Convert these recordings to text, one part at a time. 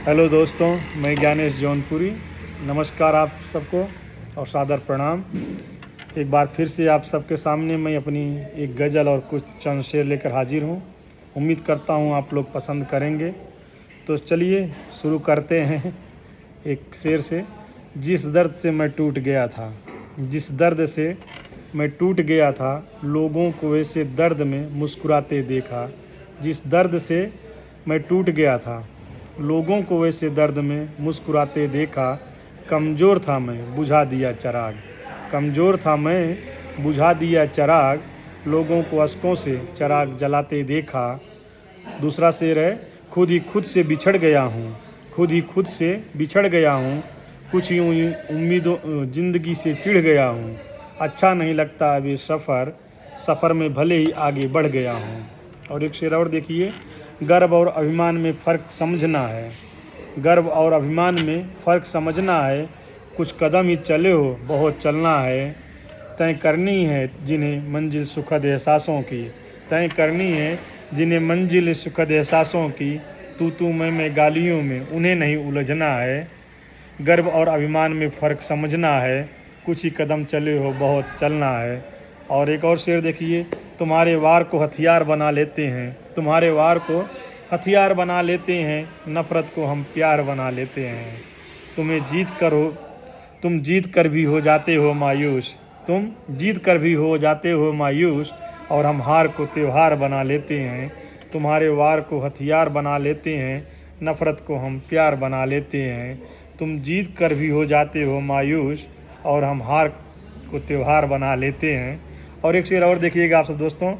Hello दोस्तों, मैं ज्ञानेश जौनपुरी। नमस्कार आप सबको और सादर प्रणाम। एक बार फिर से आप सबके सामने मैं अपनी एक गज़ल और कुछ चंद शेर लेकर हाजिर हूँ। उम्मीद करता हूँ आप लोग पसंद करेंगे। तो चलिए शुरू करते हैं एक शेर से। जिस दर्द से मैं टूट गया था, जिस दर्द से मैं टूट गया था, लोगों को वैसे दर्द में मुस्कुराते देखा। जिस दर्द से मैं टूट गया था, लोगों को वैसे दर्द में मुस्कुराते देखा। कमज़ोर था मैं, बुझा दिया चिराग। कमज़ोर था मैं, बुझा दिया चिराग। लोगों को अश्कों से चिराग जलाते देखा। दूसरा शेर है, खुद ही खुद से बिछड़ गया हूँ, खुद ही खुद से बिछड़ गया हूँ। कुछ यूँ ही उम्मीदों ज़िंदगी से चिढ़ गया हूँ। अच्छा नहीं लगता अब ये सफ़र में भले ही आगे बढ़ गया हूँ। और एक शेर और देखिए, गर्व और अभिमान में फ़र्क समझना है, गर्व और अभिमान में फ़र्क समझना है। कुछ कदम ही चले हो, बहुत चलना है। तय करनी है जिन्हें मंजिल सुखद एहसासों की, तय करनी है जिन्हें मंजिल सुखद एहसासों की। तू मैं गालियों में उन्हें नहीं उलझना है। गर्व और अभिमान में फ़र्क समझना है। कुछ ही कदम चले हो, बहुत चलना है। और एक और शेर देखिए, तुम्हारे वार को हथियार बना लेते हैं, तुम्हारे वार को हथियार बना लेते हैं। नफ़रत को हम प्यार बना लेते हैं। तुम जीत कर भी हो जाते हो मायूस, तुम जीत कर भी हो जाते हो मायूस। और हम हार को त्योहार बना लेते हैं। तुम्हारे वार को हथियार बना लेते हैं, नफ़रत को हम प्यार बना लेते हैं। तुम जीत कर भी हो जाते हो मायूस, और हम हार को त्योहार बना लेते हैं। और एक शेर और देखिएगा आप सब दोस्तों,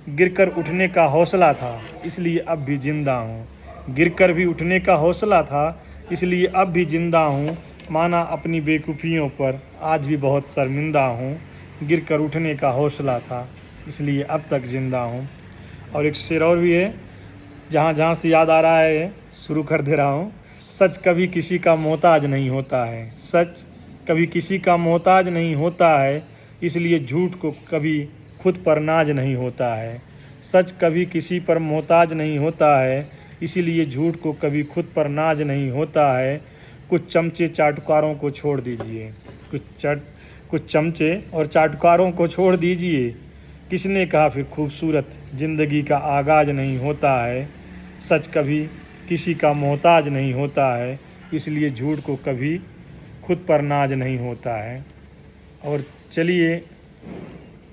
गिरकर उठने का हौसला था इसलिए अब भी ज़िंदा हूँ। गिरकर भी उठने का हौसला था इसलिए अब भी ज़िंदा हूँ। माना अपनी बेवकूफ़ियों पर आज भी बहुत शर्मिंदा हूँ। गिरकर उठने का हौसला था इसलिए अब तक ज़िंदा हूँ। और एक शेर और भी है, जहाँ जहाँ से याद आ रहा है शुरू कर दे रहा हूँ। सच कभी किसी का मोहताज नहीं होता है, सच कभी किसी का मोहताज नहीं होता है। इसलिए झूठ को कभी खुद पर नाज नहीं होता है। सच कभी किसी पर मोहताज नहीं होता है, इसीलिए झूठ को कभी खुद पर नाज नहीं होता है। कुछ चमचे चाटुकारों को छोड़ दीजिए, कुछ चमचे और चाटुकारों को छोड़ दीजिए। किसने कहा फिर खूबसूरत ज़िंदगी का आगाज़ नहीं होता है। सच कभी किसी का मोहताज नहीं होता है, इसलिए झूठ को कभी खुद पर नाज नहीं होता है। और चलिए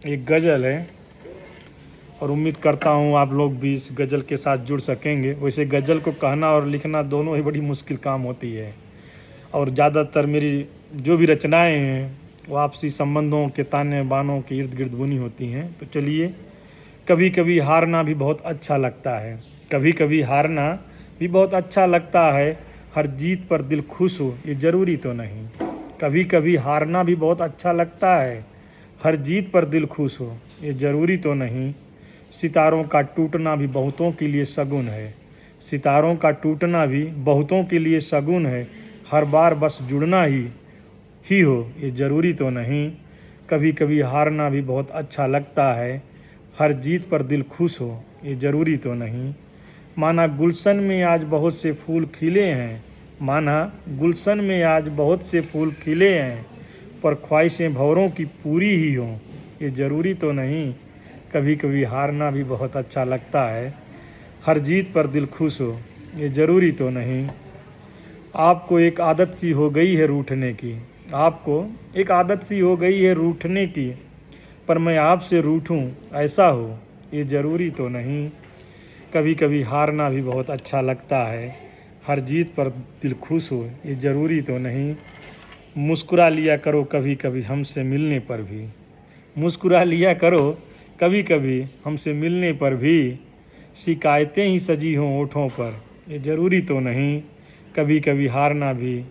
एक गज़ल है, और उम्मीद करता हूँ आप लोग भी इस गज़ल के साथ जुड़ सकेंगे। वैसे गज़ल को कहना और लिखना दोनों ही बड़ी मुश्किल काम होती है, और ज़्यादातर मेरी जो भी रचनाएं हैं वो आपसी संबंधों के ताने बानों के इर्द गिर्द बुनी होती हैं। तो चलिए, कभी कभी हारना भी बहुत अच्छा लगता है, कभी कभी हारना भी बहुत अच्छा लगता है। हर जीत पर दिल खुश हो ये ज़रूरी तो नहीं। कभी कभी हारना भी बहुत अच्छा लगता है, हर जीत पर दिल खुश हो ये ज़रूरी तो नहीं। सितारों का टूटना भी बहुतों के लिए शगुन है, सितारों का टूटना भी बहुतों के लिए शगुन है। हर बार बस जुड़ना ही हो ये ज़रूरी तो नहीं। कभी कभी हारना भी बहुत अच्छा लगता है, हर जीत पर दिल खुश हो ये ज़रूरी तो नहीं। माना गुलशन में आज बहुत से फूल खिले हैं, माना गुलशन में आज बहुत से फूल खिले हैं, पर ख्वाहिशें भंवरों की पूरी ही हों ये ज़रूरी तो नहीं। कभी कभी हारना भी बहुत अच्छा लगता है, हर जीत पर दिल खुश हो ये ज़रूरी तो नहीं। आपको एक आदत सी हो गई है रूठने की, आपको एक आदत सी हो गई है रूठने की, पर मैं आपसे रूठूं ऐसा हो ये ज़रूरी तो नहीं। कभी कभी हारना भी बहुत अच्छा लगता है, हर जीत पर दिल खुश हो ये ज़रूरी तो नहीं। मुस्कुरा लिया करो कभी कभी हमसे मिलने पर भी, मुस्कुरा लिया करो कभी कभी हमसे मिलने पर भी। शिकायतें ही सजी हों होठों पर ये ज़रूरी तो नहीं। कभी कभी हारना भी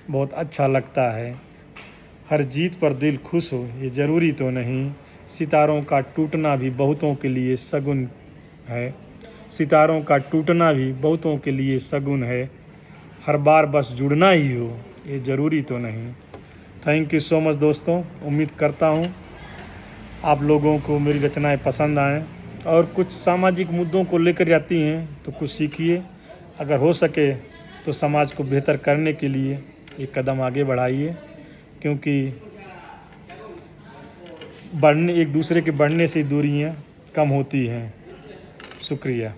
बहुत अच्छा लगता है, हर जीत पर दिल खुश हो ये ज़रूरी तो नहीं। सितारों का टूटना भी बहुतों के लिए शगुन है, सितारों का टूटना भी बहुतों के लिए शगुन है। हर बार बस जुड़ना ही हो ये ज़रूरी तो नहीं। थैंक यू सो मच दोस्तों। उम्मीद करता हूँ आप लोगों को मेरी रचनाएं पसंद आएँ, और कुछ सामाजिक मुद्दों को लेकर जाती हैं तो कुछ सीखिए। अगर हो सके तो समाज को बेहतर करने के लिए एक कदम आगे बढ़ाइए, क्योंकि एक दूसरे के बढ़ने से दूरियां कम होती हैं। शुक्रिया।